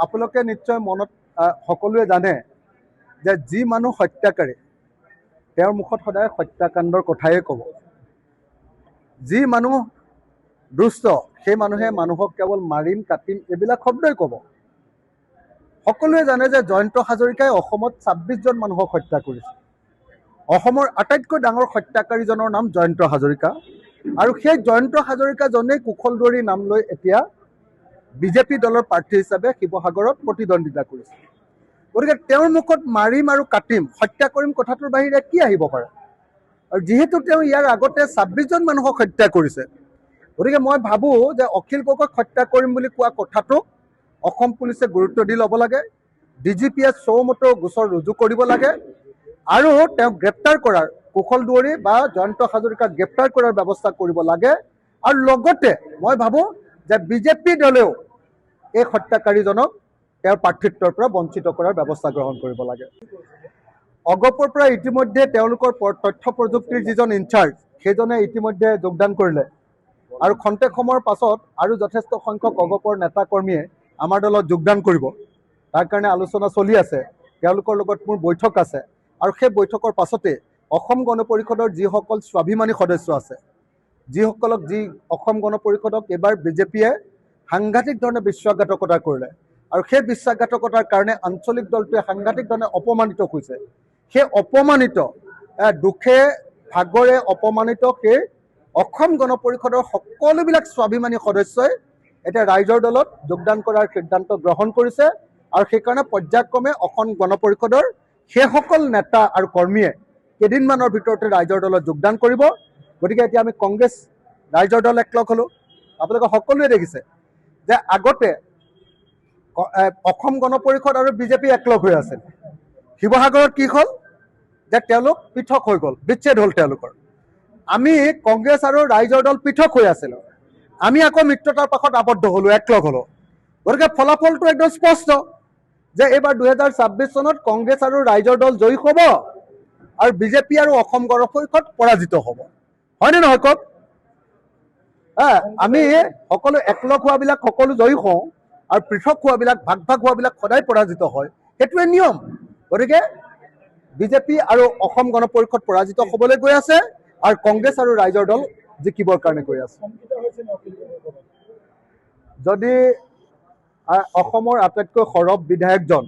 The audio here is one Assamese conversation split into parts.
আপোনালোকে নিশ্চয় মনত সকলোৱে জানে যে যি মানুহ হত্যাকাৰী তেওঁৰ মুখত সদায় হত্যাকাণ্ডৰ কথাই ক'ব। যি মানুহ দুষ্ট সেই মানুহে মানুহক কেৱল মাৰিম কাটিম এইবিলাক শব্দই ক'ব। সকলোৱে জানে যে জয়ন্ত হাজৰিকাই অসমত ২৬ জন মানুহক হত্যা কৰিছে। অসমৰ আটাইতকৈ ডাঙৰ হত্যাকাৰীজনৰ নাম জয়ন্ত হাজৰিকা, আৰু সেই জয়ন্ত হাজৰিকাজনেই কুশলদুৱাৰী নাম লৈ এতিয়া বিজেপি দলৰ প্ৰাৰ্থী হিচাপে শিৱসাগৰত প্ৰতিদ্বন্দ্বিতা কৰিছে। গতিকে তেওঁৰ মুখত মাৰিম আৰু কাটিম হত্যা কৰিম কথাটোৰ বাহিৰে কি আহিব পাৰে? আৰু যিহেতু তেওঁ ইয়াৰ আগতে ২৬ জন মানুহক হত্যা কৰিছে, গতিকে মই ভাবোঁ যে অখিল গগৈক হত্যা কৰিম বুলি কোৱা কথাটোক অসম পুলিচে গুৰুত্ব দি ল'ব লাগে। DGPয়ে চৌমতো গোচৰ ৰুজু কৰিব লাগে আৰু তেওঁক গ্ৰেপ্তাৰ কৰাৰ কুশলদুৱাৰী বা জয়ন্ত হাজৰিকাক গ্ৰেপ্তাৰ কৰাৰ ব্যৱস্থা কৰিব লাগে। আৰু লগতে মই ভাবোঁ যে বিজেপি দলেও এই হত্যাকাৰীজনক তেওঁৰ প্ৰাৰ্থিত্বৰ পৰা বঞ্চিত কৰাৰ ব্যৱস্থা গ্ৰহণ কৰিব লাগে। অগপৰ পৰা ইতিমধ্যে তেওঁলোকৰ তথ্য প্ৰযুক্তিৰ যিজন ইনচাৰ্জ সেইজনে ইতিমধ্যে যোগদান কৰিলে, আৰু খন্তেক সময়ৰ পাছত আৰু যথেষ্ট সংখ্যক অগপৰ নেতা কৰ্মীয়ে আমাৰ দলত যোগদান কৰিব। তাৰ কাৰণে আলোচনা চলি আছে, তেওঁলোকৰ লগত মোৰ বৈঠক আছে, আৰু সেই বৈঠকৰ পাছতে অসম গণ পৰিষদৰ যিসকল স্বাভিমানী সদস্য আছে, যিসকলক অসম গণ পৰিষদক এইবাৰ বিজেপিয়ে সাংঘাতিক ধৰণে বিশ্বাসঘাতকতা কৰিলে, আৰু সেই বিশ্বাসঘাতকতাৰ কাৰণে আঞ্চলিক দলটোৱে সাংঘাতিক ধৰণে অপমানিত হৈছে। সেই অপমানিত দুখে ভাগৰে অপমানিত সেই অসম গণ পৰিষদৰ সকলোবিলাক স্বাভিমানী সদস্যই এতিয়া ৰাইজৰ দলত যোগদান কৰাৰ সিদ্ধান্ত গ্ৰহণ কৰিছে, আৰু সেইকাৰণে পৰ্যায়ক্ৰমে অসম গণ পৰিষদৰ সেইসকল নেতা আৰু কৰ্মীয়ে কেইদিনমানৰ ভিতৰতে ৰাইজৰ দলত যোগদান কৰিব। গতিকে এতিয়া আমি কংগ্ৰেছ ৰাইজৰ দল একলগ হ'লোঁ। আপোনালোকে সকলোৱে দেখিছে যে আগতে অসম গণ পৰিষদ আৰু বিজেপি একলগ হৈ আছিল। শিৱসাগৰত কি হ'ল যে তেওঁলোক পৃথক হৈ গ'ল, বিচ্ছেদ হ'ল তেওঁলোকৰ। আমি কংগ্ৰেছ আৰু ৰাইজৰ দল পৃথক হৈ আছিলোঁ, আমি আকৌ মিত্ৰতাৰ পাশত আবদ্ধ হ'লোঁ, একলগ হ'লোঁ। গতিকে ফলাফলটো একদম স্পষ্ট যে এইবাৰ ২০২৬ চনত কংগ্ৰেছ আৰু ৰাইজৰ দল জয়ী হ'ব আৰু বিজেপি আৰু অসম গণ পৰিষদ পৰাজিত হ'ব। হয়নে নহয় কওক? আমি সকলো একলগ হোৱাবিলাক সকলো জয়ী হওঁ, আৰু পৃথক হোৱাবিলাক ভাগ ভাগ হোৱাবিলাক সদায় পৰাজিত হয়, সেইটোৱে নিয়ম। গতিকে বিজেপি আৰু অসম গণ পৰিষদ পৰাজিত হ'বলৈ গৈ আছে, আৰু কংগ্ৰেছ আৰু ৰাইজৰ দল জিকিবৰ কাৰণে গৈ আছে। যদি অসমৰ আটাইতকৈ সৰব বিধায়কজন,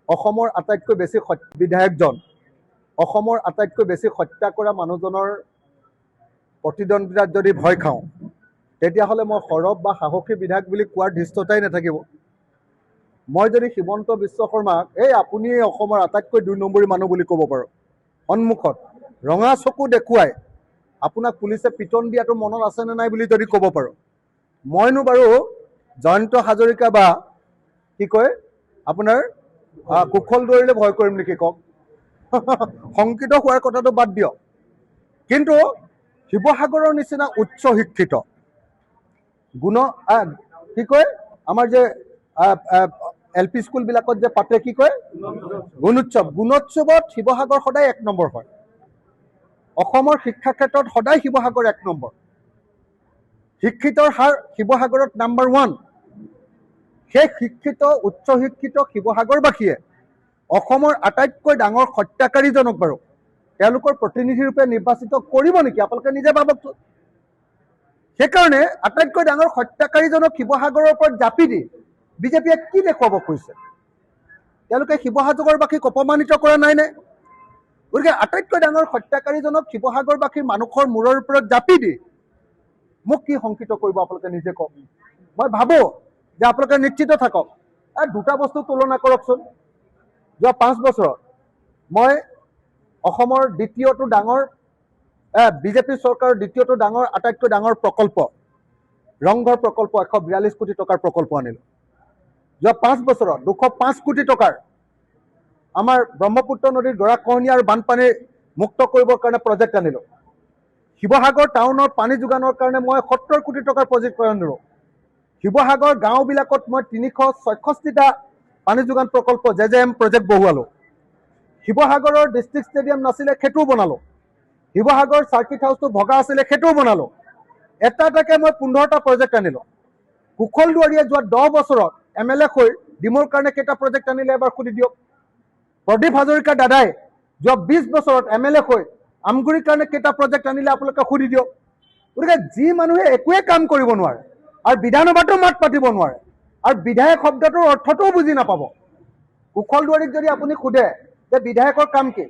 অসমৰ আটাইতকৈ বেছি বিধায়কজন, অসমৰ আটাইতকৈ বেছি হত্যা কৰা মানুহজনৰ প্ৰতিদ্বন্দ্বিতাত যদি ভয় খাওঁ, তেতিয়াহ'লে মই সৰব বা সাহসী বিধায়ক বুলি কোৱাৰ ধৃষ্টতাই নাথাকিব। মই যদি হিমন্ত বিশ্ব শৰ্মাক আপুনি অসমৰ আটাইতকৈ ২ নম্বৰী মানুহ বুলি ক'ব পাৰোঁ, সন্মুখত ৰঙা চকু দেখুৱাই আপোনাক পুলিচে পিটন দিয়াটো মনত আছেনে নাই বুলি যদি ক'ব পাৰোঁ, মইনো বাৰু জয়ন্ত হাজৰিকা বা কি কয় আপোনাৰ কুশলদুৱাৰীলৈ ভয় কৰিম নেকি কওক? শংকিত হোৱাৰ কথাটো বাদ দিয়ক। কিন্তু শিৱসাগৰৰ নিচিনা উচ্চ শিক্ষিত কি কয় আমাৰ যে LP স্কুলবিলাকত যে পাতে কি কয় গুণোৎসৱত শিৱসাগৰ সদায় ১ নম্বৰ হয়। অসমৰ শিক্ষা ক্ষেত্ৰত সদায় শিৱসাগৰ ১ নম্বৰ। শিক্ষিতৰ হাৰ শিৱসাগৰত নাম্বাৰ 1। সেই শিক্ষিত উচ্চ শিক্ষিত শিৱসাগৰবাসীয়ে অসমৰ আটাইতকৈ ডাঙৰ হত্যাকাৰীজনক বাৰু তেওঁলোকৰ প্ৰতিনিধি ৰূপে নিৰ্বাচিত কৰিব নেকি? আপোনালোকে নিজে ভাবকচোন। সেইকাৰণে আটাইতকৈ ডাঙৰ হত্যাকাৰীজনক শিৱসাগৰৰ ওপৰত জাপি দি বিজেপিয়ে কি দেখুৱাব খুজিছে? তেওঁলোকে শিৱসাগৰবাসীক অপমানিত কৰা নাইনে? গতিকে আটাইতকৈ ডাঙৰ হত্যাকাৰীজনক শিৱসাগৰবাসীৰ মানুহৰ মূৰৰ ওপৰত জাপি দি মোক কি শংকিত কৰিব আপোনালোকে নিজে কওক। মই ভাবোঁ যে আপোনালোকে নিশ্চিত থাকক। দুটা বস্তু তুলনা কৰকচোন। যোৱা 5 বছৰত মই অসমৰ দ্বিতীয়টো ডাঙৰ বিজেপি চৰকাৰৰ দ্বিতীয়টো ডাঙৰ আটাইতকৈ ডাঙৰ প্ৰকল্প ৰংঘৰ প্ৰকল্প ১৪২ কোটি টকাৰ প্ৰকল্প আনিলোঁ। যোৱা 5 বছৰত ২০৫ কোটি টকাৰ আমাৰ ব্ৰহ্মপুত্ৰ নদীৰ গৰাখহনীয়া আৰু বানপানী মুক্ত কৰিবৰ কাৰণে প্ৰজেক্ট আনিলোঁ। শিৱসাগৰ টাউনৰ পানী যোগানৰ কাৰণে মই ৭০ কোটি টকাৰ প্ৰজেক্ট আনিলোঁ। শিৱসাগৰ গাঁওবিলাকত মই ৩৬৬টা পানী যোগান প্ৰকল্প JJM প্ৰজেক্ট বহুৱালোঁ। শিৱসাগৰৰ ডিষ্ট্ৰিক্ট ষ্টেডিয়াম নাছিলে, সেইটোও বনালোঁ। শিৱসাগৰ চাৰ্কিট হাউচটো ভগা আছিলে, সেইটোও বনালোঁ। এটা এটাকৈ মই 15টা প্ৰজেক্ট আনিলোঁ। কুশলদুৱাৰীয়ে যোৱা 10 বছৰত MLA হৈ ডিমোৰ কাৰণে কেইটা প্ৰজেক্ট আনিলে এবাৰ সুধি দিয়ক। প্ৰদীপ হাজৰিকা দাদাই যোৱা 20 বছৰত MLA হৈ আমগুৰিৰ কাৰণে কেইটা প্ৰজেক্ট আনিলে আপোনালোকে সুধি দিয়ক। গতিকে যি মানুহে একোৱে কাম কৰিব নোৱাৰে আৰু বিধানসভাতো মাত পাতিব নোৱাৰে আৰু বিধায়ক শব্দটোৰ অৰ্থটোও বুজি নাপাব। কুশল দুৱাৰীক যদি আপুনি সোধে যে বিধায়কৰ কাম কি,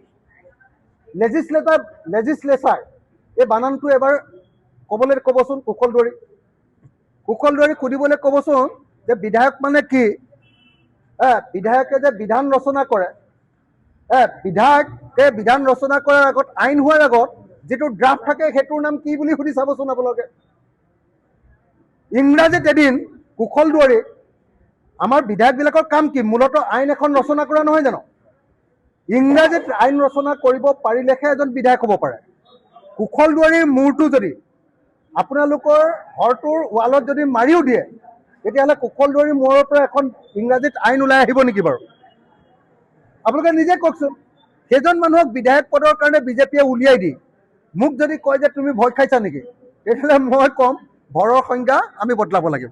লেজিছলেচাৰ এই বানানটো এবাৰ ক'বলৈ ক'বচোন কুশল দুৱাৰীক সুধিবলৈ ক'বচোন যে বিধায়ক মানে কি। বিধায়কে যে বিধান ৰচনা কৰে, বিধায়কে বিধান ৰচনা কৰাৰ আগত, আইন হোৱাৰ আগত যিটো ড্ৰাফ্ট থাকে সেইটোৰ নাম কি বুলি সুধি চাবচোন আপোনালোকে। ইংৰাজীত এদিন কুশল দুৱাৰী আমাৰ বিধায়কবিলাকৰ কাম কি, মূলতঃ আইন এখন ৰচনা কৰা নহয় জানো। ইংৰাজীত আইন ৰচনা কৰিব পাৰিলেহে এজন বিধায়ক হ'ব পাৰে। কুশল দুৱাৰীৰ মূৰটো যদি আপোনালোকৰ ঘৰটোৰ ৱালত যদি মাৰিও দিয়ে, তেতিয়াহ'লে কুশল দুৱাৰীৰ মূৰৰ পৰা এখন ইংৰাজীত আইন ওলাই আহিব নেকি বাৰু? আপোনালোকে নিজে কওকচোন। সেইজন মানুহক বিধায়ক পদৰ কাৰণে বিজেপিয়ে উলিয়াই দি মোক যদি কয় যে তুমি ভয় খাইছা নেকি, তেতিয়াহ'লে মই ক'ম ভয়ৰ সংজ্ঞা আমি বদলাব লাগিব।